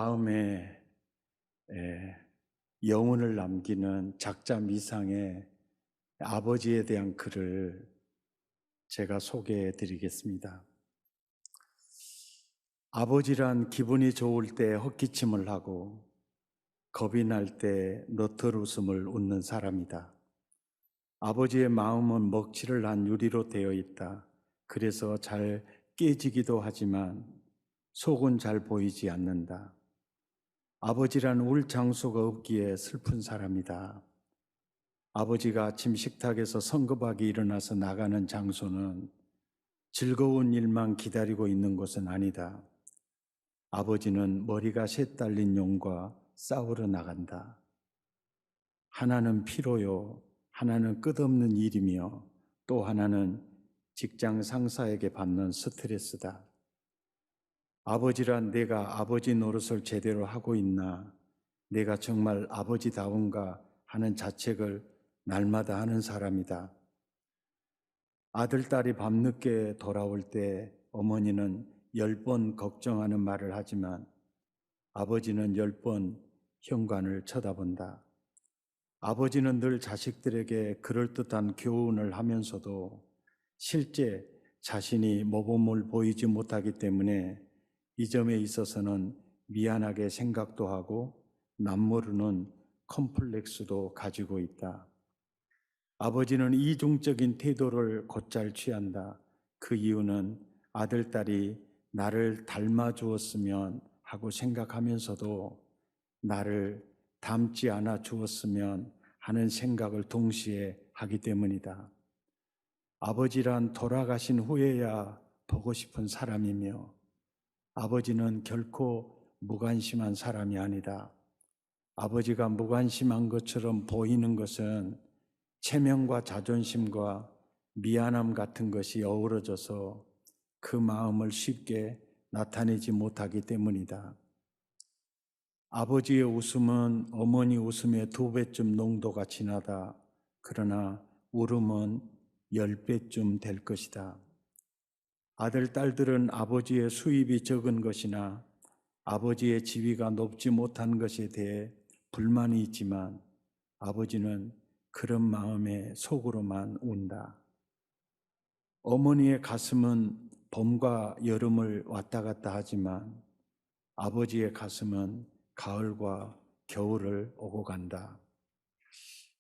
마음에 영혼을 남기는 작자 미상의 아버지에 대한 글을 제가 소개해 드리겠습니다. 아버지란 기분이 좋을 때 헛기침을 하고 겁이 날 때 너털 웃음을 웃는 사람이다. 아버지의 마음은 먹칠을 한 유리로 되어 있다. 그래서 잘 깨지기도 하지만 속은 잘 보이지 않는다. 아버지란 울 장소가 없기에 슬픈 사람이다. 아버지가 아침 식탁에서 성급하게 일어나서 나가는 장소는 즐거운 일만 기다리고 있는 곳은 아니다. 아버지는 머리가 셋 달린 용과 싸우러 나간다. 하나는 피로요, 하나는 끝없는 일이며 또 하나는 직장 상사에게 받는 스트레스다. 아버지란 내가 아버지 노릇을 제대로 하고 있나, 내가 정말 아버지다운가 하는 자책을 날마다 하는 사람이다. 아들, 딸이 밤늦게 돌아올 때 어머니는 10번 걱정하는 말을 하지만 아버지는 10번 현관을 쳐다본다. 아버지는 늘 자식들에게 그럴듯한 교훈을 하면서도 실제 자신이 모범을 보이지 못하기 때문에 이 점에 있어서는 미안하게 생각도 하고 남모르는 컴플렉스도 가지고 있다. 아버지는 이중적인 태도를 곧잘 취한다. 그 이유는 아들, 딸이 나를 닮아 주었으면 하고 생각하면서도 나를 닮지 않아 주었으면 하는 생각을 동시에 하기 때문이다. 아버지란 돌아가신 후에야 보고 싶은 사람이며 아버지는 결코 무관심한 사람이 아니다. 아버지가 무관심한 것처럼 보이는 것은 체면과 자존심과 미안함 같은 것이 어우러져서 그 마음을 쉽게 나타내지 못하기 때문이다. 아버지의 웃음은 어머니 웃음의 2배쯤 농도가 진하다. 그러나 울음은 10배쯤 될 것이다. 아들, 딸들은 아버지의 수입이 적은 것이나 아버지의 지위가 높지 못한 것에 대해 불만이 있지만 아버지는 그런 마음에 속으로만 운다. 어머니의 가슴은 봄과 여름을 왔다 갔다 하지만 아버지의 가슴은 가을과 겨울을 오고 간다.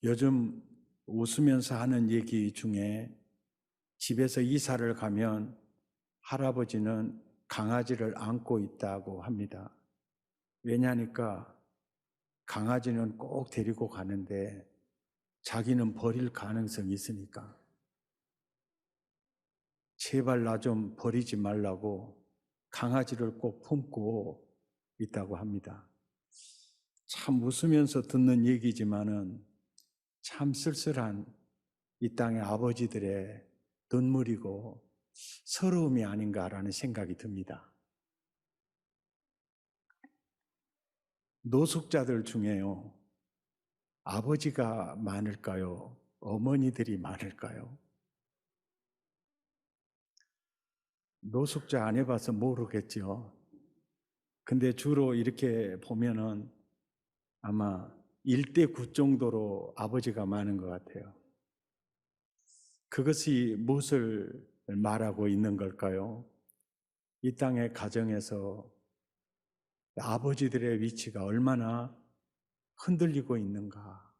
요즘 웃으면서 하는 얘기 중에 집에서 이사를 가면 할아버지는 강아지를 안고 있다고 합니다. 왜냐니까 강아지는 꼭 데리고 가는데 자기는 버릴 가능성이 있으니까 제발 나 좀 버리지 말라고 강아지를 꼭 품고 있다고 합니다. 참 웃으면서 듣는 얘기지만은 참 쓸쓸한 이 땅의 아버지들의 눈물이고 서러움이 아닌가라는 생각이 듭니다. 노숙자들 중에요, 아버지가 많을까요? 어머니들이 많을까요? 노숙자 안 해봐서 모르겠죠. 근데 주로 이렇게 보면은 아마 1대9 정도로 아버지가 많은 것 같아요. 그것이 무엇을 말하고 있는 걸까요? 이 땅의 가정에서 아버지들의 위치가 얼마나 흔들리고 있는가.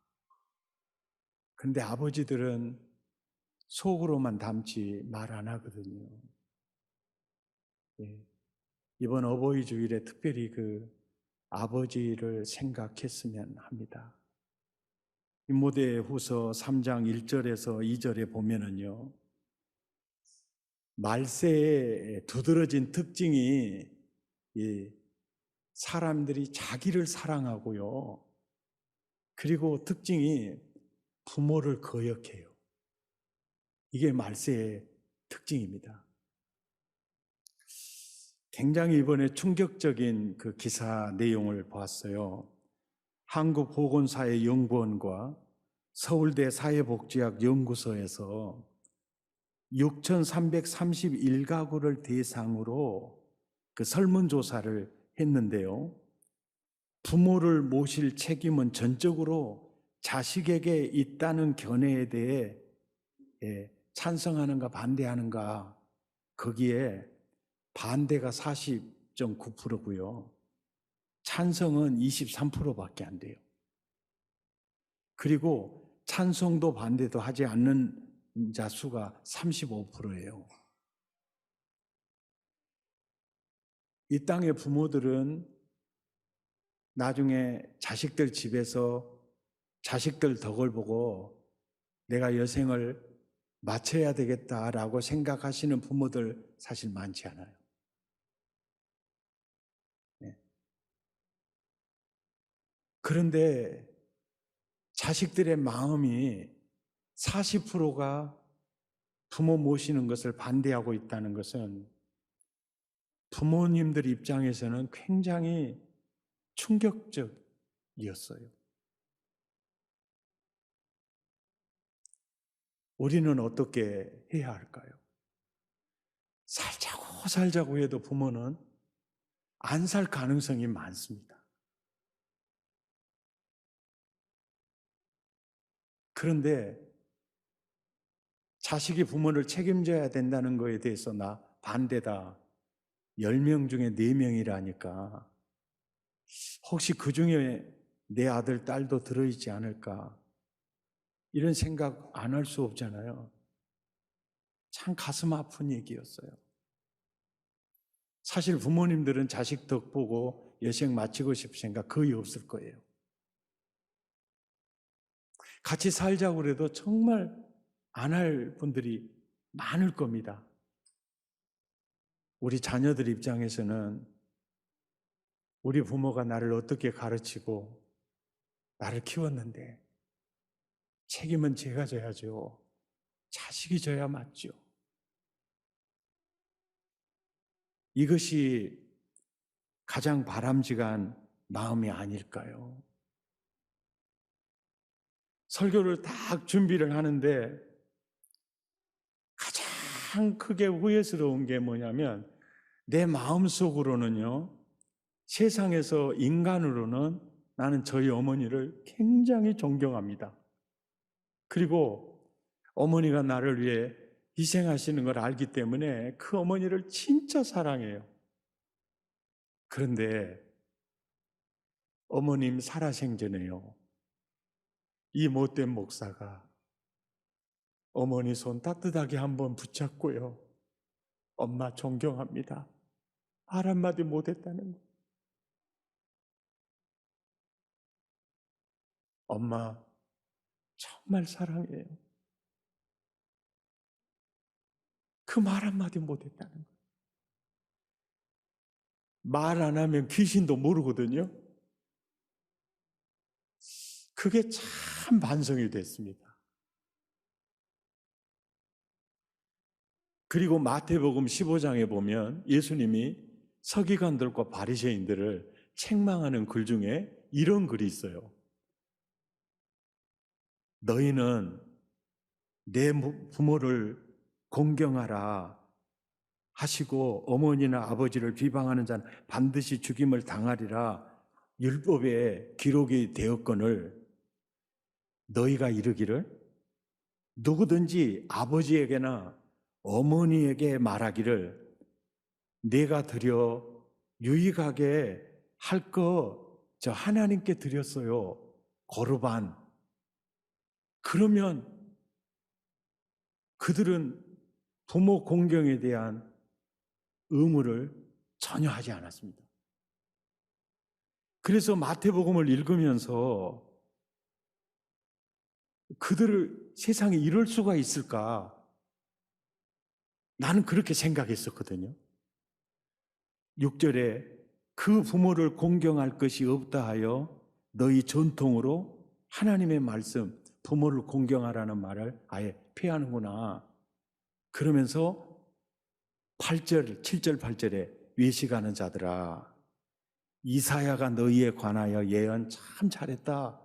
근데 아버지들은 속으로만 담지 말 안 하거든요. 예. 이번 어버이 주일에 특별히 그 아버지를 생각했으면 합니다. 디모데후서 3장 1절에서 2절에 보면은요, 말세에 두드러진 특징이 사람들이 자기를 사랑하고요, 그리고 특징이 부모를 거역해요. 이게 말세의 특징입니다. 굉장히 이번에 충격적인 그 기사 내용을 보았어요. 한국보건사회연구원과 서울대 사회복지학 연구소에서 6,331가구를 대상으로 그 설문조사를 했는데요. 부모를 모실 책임은 전적으로 자식에게 있다는 견해에 대해 찬성하는가 반대하는가, 거기에 반대가 40.9%고요. 찬성은 23%밖에 안 돼요. 그리고 찬성도 반대도 하지 않는 자 수가 35%예요. 이 땅의 부모들은 나중에 자식들 집에서 자식들 덕을 보고 내가 여생을 마쳐야 되겠다라고 생각하시는 부모들 사실 많지 않아요. 네. 그런데 자식들의 마음이 40%가 부모 모시는 것을 반대하고 있다는 것은 부모님들 입장에서는 굉장히 충격적이었어요. 우리는 어떻게 해야 할까요? 살자고 살자고 해도 부모는 안 살 가능성이 많습니다. 그런데 자식이 부모를 책임져야 된다는 것에 대해서 나 반대다. 10명 중에 4명이라니까 혹시 그 중에 내 아들, 딸도 들어있지 않을까? 이런 생각 안 할 수 없잖아요. 참 가슴 아픈 얘기였어요. 사실 부모님들은 자식 덕 보고 여생 마치고 싶은 생각 거의 없을 거예요. 같이 살자고 그래도 정말 안 할 분들이 많을 겁니다. 우리 자녀들 입장에서는 우리 부모가 나를 어떻게 가르치고 나를 키웠는데 책임은 제가 져야죠. 자식이 져야 맞죠. 이것이 가장 바람직한 마음이 아닐까요? 설교를 딱 준비를 하는데 가장 크게 후회스러운 게 뭐냐면 내 마음속으로는요, 세상에서 인간으로는 나는 저희 어머니를 굉장히 존경합니다. 그리고 어머니가 나를 위해 희생하시는 걸 알기 때문에 그 어머니를 진짜 사랑해요. 그런데 어머님 살아생전에요, 이 못된 목사가 어머니 손 따뜻하게 한번 붙잡고요, 엄마 존경합니다, 말 한마디 못했다는 거. 엄마 정말 사랑해요. 그 말 한마디 못했다는 거. 말 안 하면 귀신도 모르거든요. 그게 참 반성이 됐습니다. 그리고 마태복음 15장에 보면 예수님이 서기관들과 바리새인들을 책망하는 글 중에 이런 글이 있어요. 너희는 내 부모를 공경하라 하시고 어머니나 아버지를 비방하는 자는 반드시 죽임을 당하리라 율법에 기록이 되었거늘 너희가 이르기를 누구든지 아버지에게나 어머니에게 말하기를 내가 드려 유익하게 할 거 저 하나님께 드렸어요. 거르반. 그러면 그들은 부모 공경에 대한 의무를 전혀 하지 않았습니다. 그래서 마태복음을 읽으면서 그들을 세상에 이럴 수가 있을까? 나는 그렇게 생각했었거든요. 6절에 그 부모를 공경할 것이 없다 하여 너희 전통으로 하나님의 말씀, 부모를 공경하라는 말을 아예 피하는구나. 그러면서 8절, 7절, 8절에 외식하는 자들아, 이사야가 너희에 관하여 예언 참 잘했다.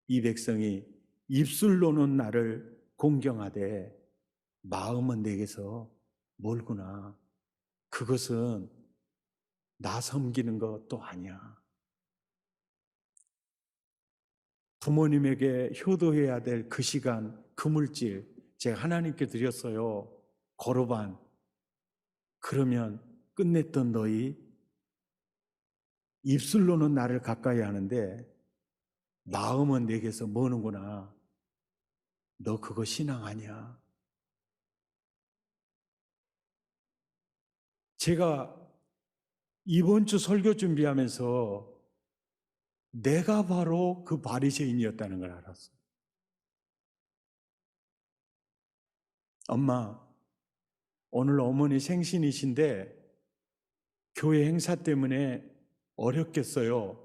이 백성이 입술로는 나를 공경하되 마음은 내게서 멀구나. 그것은 나 섬기는 것도 아니야. 부모님에게 효도해야 될 그 시간, 그 물질 제가 하나님께 드렸어요. 거르반. 그러면 끝냈던 너희 입술로는 나를 가까이 하는데 마음은 내게서 머는구나. 너 그거 신앙 아니야. 제가 이번 주 설교 준비하면서 내가 바로 그 바리새인이었다는 걸 알았어요. 엄마, 오늘 어머니 생신이신데 교회 행사 때문에 어렵겠어요.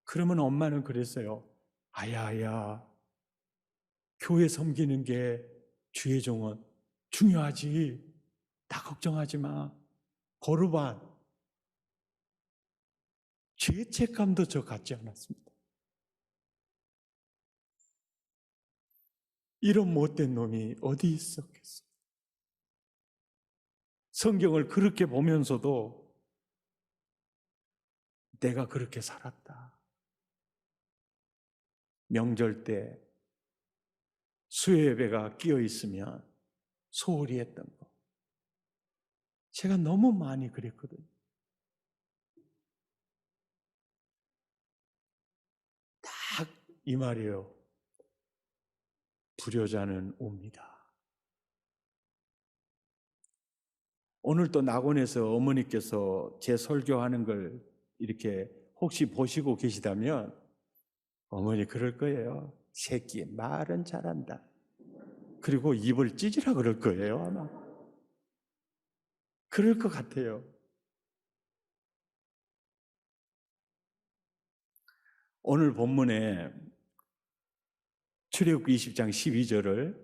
그러면 엄마는 그랬어요. 아야야, 교회 섬기는 게 주의 종은 중요하지. 다 걱정하지 마. 거르반. 죄책감도 저 갖지 않았습니다. 이런 못된 놈이 어디 있었겠어. 성경을 그렇게 보면서도 내가 그렇게 살았다. 명절 때 수요예배가 끼어 있으면 소홀히 했던 거. 제가 너무 많이 그랬거든요. 딱 이 말이에요. 불효자는 옵니다. 오늘 또 낙원에서 어머니께서 제 설교하는 걸 이렇게 혹시 보시고 계시다면 어머니 그럴 거예요. 새끼 말은 잘한다. 그리고 입을 찢으라 그럴 거예요 아마. 그럴 것 같아요. 오늘 본문에 출애굽기 20장 12절을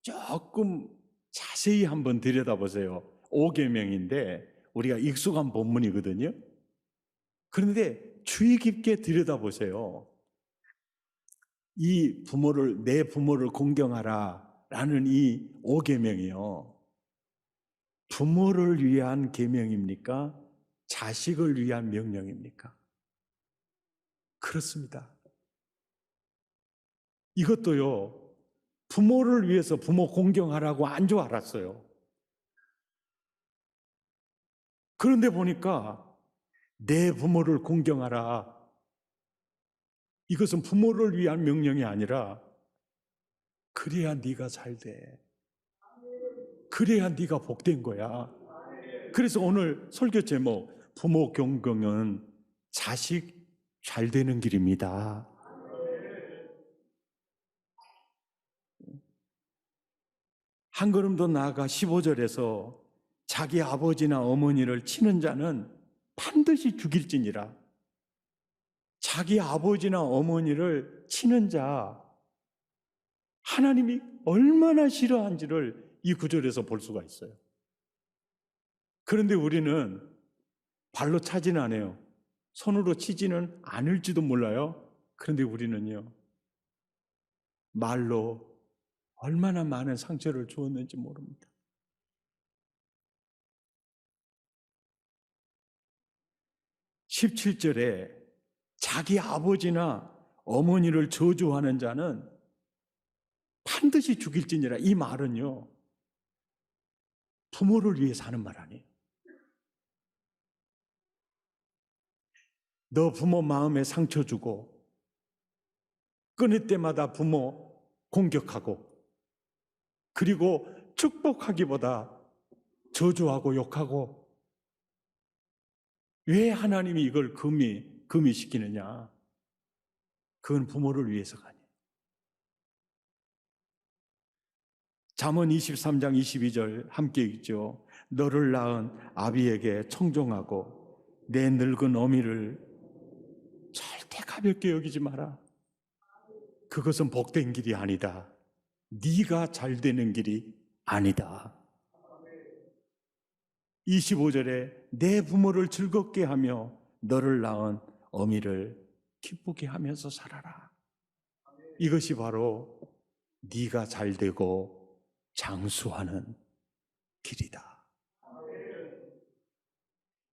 조금 자세히 한번 들여다보세요. 5계명인데 우리가 익숙한 본문이거든요. 그런데 주의 깊게 들여다보세요. 이 부모를, 내 부모를 공경하라 라는 이 5계명이요. 부모를 위한 계명입니까? 자식을 위한 명령입니까? 그렇습니다. 이것도요, 부모를 위해서 부모 공경하라고 안 줄 알았어요. 그런데 보니까 내 부모를 공경하라. 이것은 부모를 위한 명령이 아니라 그래야 네가 잘 돼. 그래야 네가 복된 거야. 그래서 오늘 설교 제목 부모 경경은 자식 잘 되는 길입니다. 한 걸음 더 나아가 15절에서 자기 아버지나 어머니를 치는 자는 반드시 죽일지니라. 자기 아버지나 어머니를 치는 자, 하나님이 얼마나 싫어한지를 이 구절에서 볼 수가 있어요. 그런데 우리는 발로 차지는 않아요. 손으로 치지는 않을지도 몰라요. 그런데 우리는요, 말로 얼마나 많은 상처를 주었는지 모릅니다. 17절에 자기 아버지나 어머니를 저주하는 자는 반드시 죽일지니라. 이 말은요, 부모를 위해 사는 말 아니에요. 너 부모 마음에 상처 주고 끊을 때마다 부모 공격하고 그리고 축복하기보다 저주하고 욕하고 왜 하나님이 이걸 금이시키느냐? 그건 부모를 위해서가 아니에요. 잠언 23장 22절 함께 읽죠. 너를 낳은 아비에게 청종하고 내 늙은 어미를 절대 가볍게 여기지 마라. 그것은 복된 길이 아니다. 네가 잘 되는 길이 아니다. 25절에 내 부모를 즐겁게 하며 너를 낳은 어미를 기쁘게 하면서 살아라. 이것이 바로 네가 잘 되고 장수하는 길이다.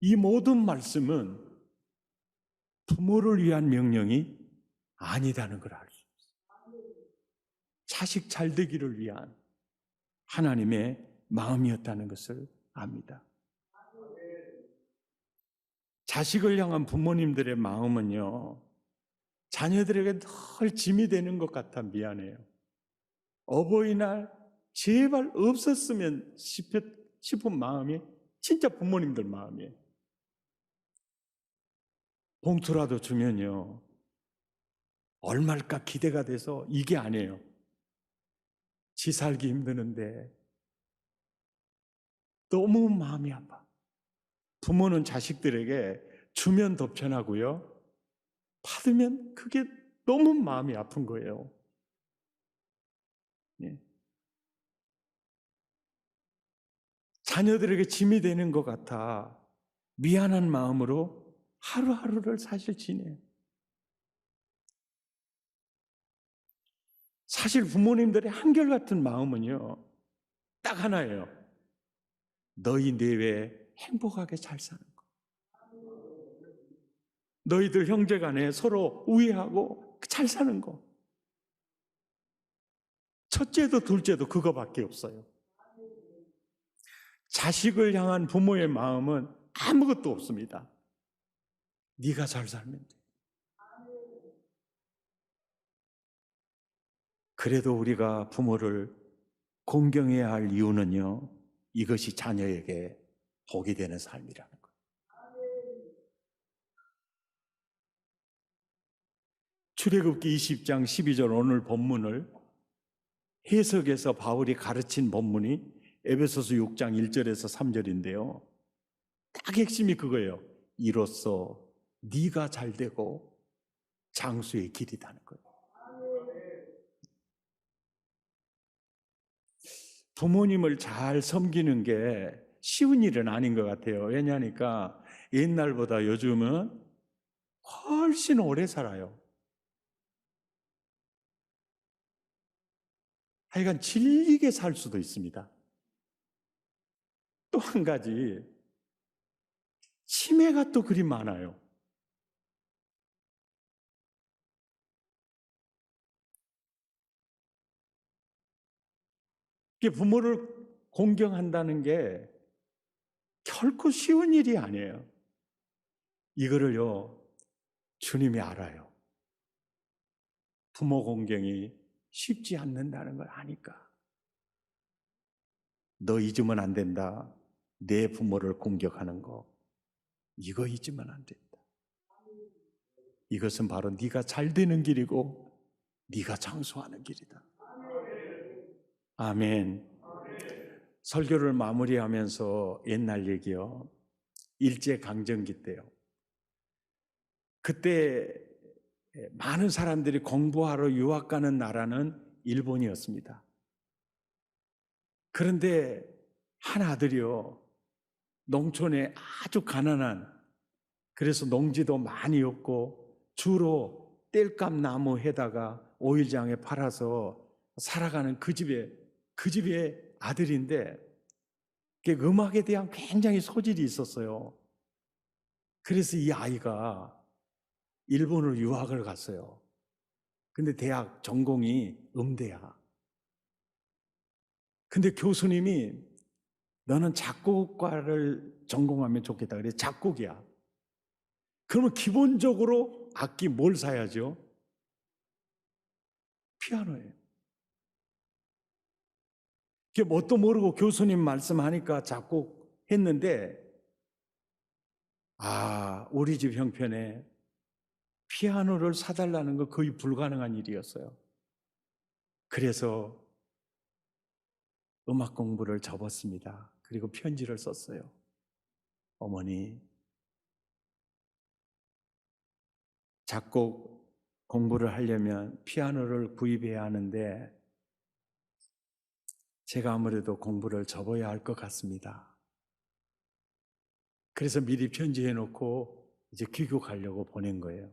이 모든 말씀은 부모를 위한 명령이 아니다는 걸 알 수 있어요. 자식 잘 되기를 위한 하나님의 마음이었다는 것을 압니다. 자식을 향한 부모님들의 마음은요, 자녀들에게 늘 짐이 되는 것 같아 미안해요. 어버이날 제발 없었으면 싶은 마음이 진짜 부모님들 마음이에요. 봉투라도 주면요, 얼마일까 기대가 돼서 이게 아니에요. 지 살기 힘드는데 너무 마음이 아파. 부모는 자식들에게 주면 더 편하고요, 받으면 그게 너무 마음이 아픈 거예요. 예. 자녀들에게 짐이 되는 것 같아 미안한 마음으로 하루하루를 사실 지내요. 사실 부모님들의 한결같은 마음은요, 딱 하나예요. 너희 내외 행복하게 잘 사는 거. 너희들 형제 간에 서로 우애하고 잘 사는 거. 첫째도 둘째도 그거밖에 없어요. 자식을 향한 부모의 마음은 아무것도 없습니다. 네가 잘 살면 돼. 그래도 우리가 부모를 공경해야 할 이유는요, 이것이 자녀에게 복이 되는 삶이라는 거예요. 출애굽기 20장 12절 오늘 본문을 해석해서 바울이 가르친 본문이 에베소서 6장 1절에서 3절인데요. 딱 핵심이 그거예요. 이로써 네가 잘 되고 장수의 길이다는 거예요. 부모님을 잘 섬기는 게 쉬운 일은 아닌 것 같아요. 왜냐하니까 옛날보다 요즘은 훨씬 오래 살아요. 하여간 질리게 살 수도 있습니다. 또 한 가지, 치매가 또 그리 많아요. 부모를 공경한다는 게 결코 쉬운 일이 아니에요. 이거를요, 주님이 알아요. 부모 공경이 쉽지 않는다는 걸 아니까. 너 잊으면 안 된다. 내 부모를 공격하는 거. 이거 잊으면 안 된다. 이것은 바로 네가 잘 되는 길이고 네가 장수하는 길이다. 아멘. 설교를 마무리하면서 옛날 얘기요. 일제강점기 때요. 그때 많은 사람들이 공부하러 유학 가는 나라는 일본이었습니다. 그런데 한 아들이요, 농촌에 아주 가난한, 그래서 농지도 많이 없고 주로 땔감 나무 해다가 오일장에 팔아서 살아가는 그 집의 아들인데 음악에 대한 굉장히 소질이 있었어요. 그래서 이 아이가 일본으로 유학을 갔어요. 근데 대학 전공이 음대야. 근데 교수님이 너는 작곡과를 전공하면 좋겠다. 그래, 작곡이야. 그러면 기본적으로 악기 뭘 사야죠? 피아노예요. 그게 뭣도 모르고 교수님 말씀하니까 작곡했는데, 우리 집 형편에 피아노를 사달라는 거 거의 불가능한 일이었어요. 그래서 음악 공부를 접었습니다. 그리고 편지를 썼어요. 어머니, 작곡 공부를 하려면 피아노를 구입해야 하는데 제가 아무래도 공부를 접어야 할 것 같습니다. 그래서 미리 편지해 놓고 이제 귀국하려고 보낸 거예요.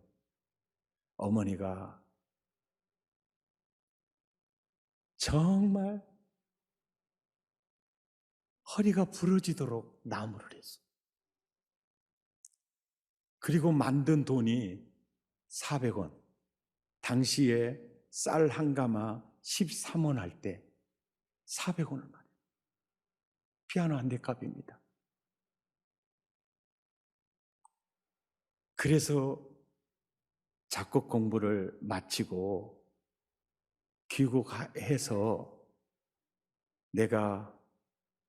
어머니가 정말 허리가 부러지도록 나무를 했어요. 그리고 만든 돈이 400원. 당시에 쌀 한 가마 13원 할 때 400원을 받아요. 피아노 한 대 값입니다. 그래서 작곡 공부를 마치고 귀국해서 내가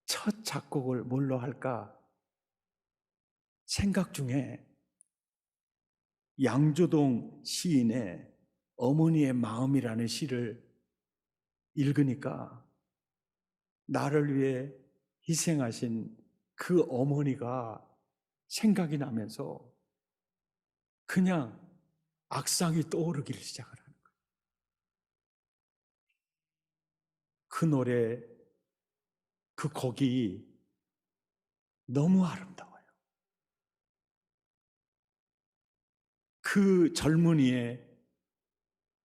첫 작곡을 뭘로 할까 생각 중에 양조동 시인의 어머니의 마음이라는 시를 읽으니까 나를 위해 희생하신 그 어머니가 생각이 나면서 그냥 악상이 떠오르기를 시작을 하는 거예요. 그 노래, 그 곡이 너무 아름다워요. 그 젊은이의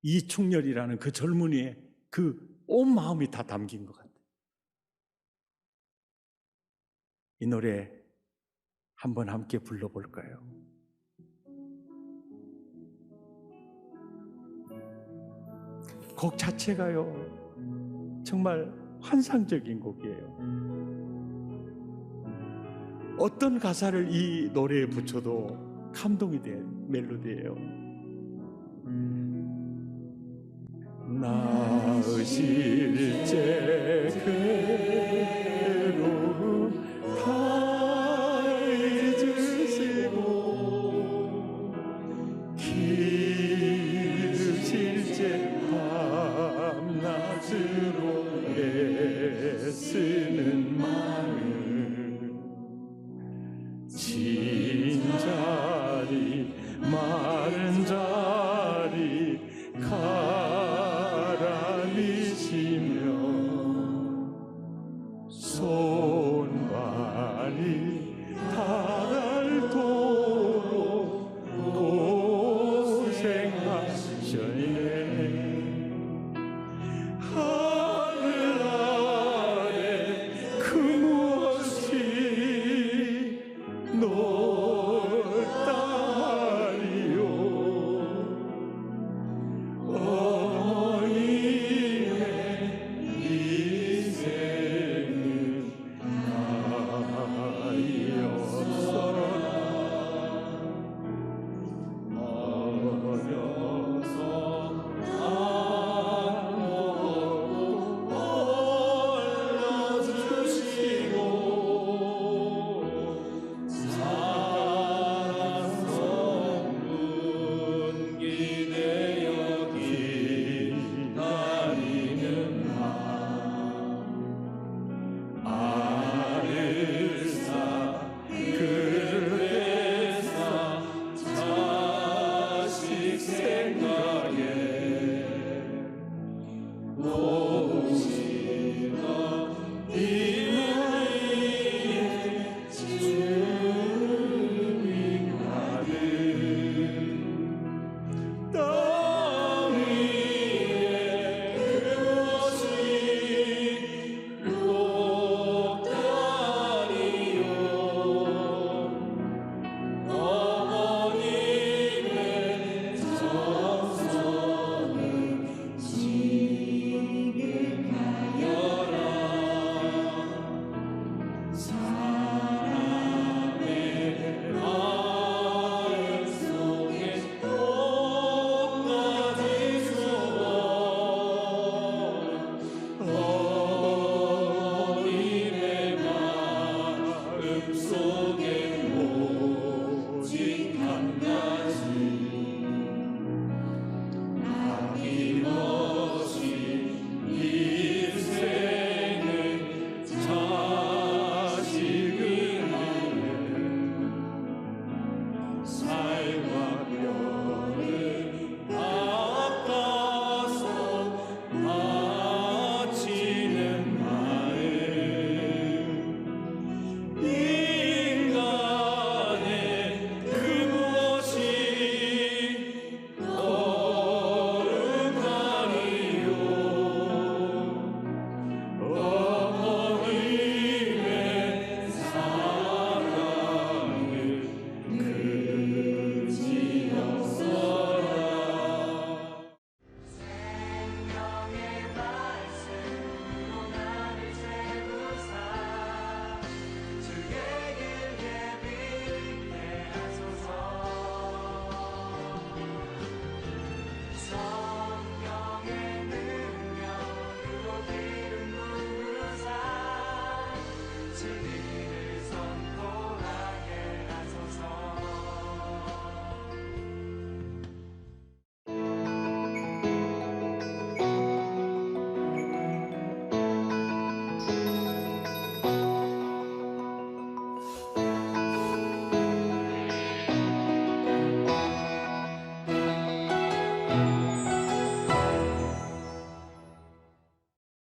이충렬이라는 그 젊은이의 그 온 마음이 다 담긴 것 같아요. 이 노래 한번 함께 불러볼까요? 곡 자체가요, 정말 환상적인 곡이에요. 어떤 가사를 이 노래에 붙여도 감동이 된 멜로디예요. 낳으실 때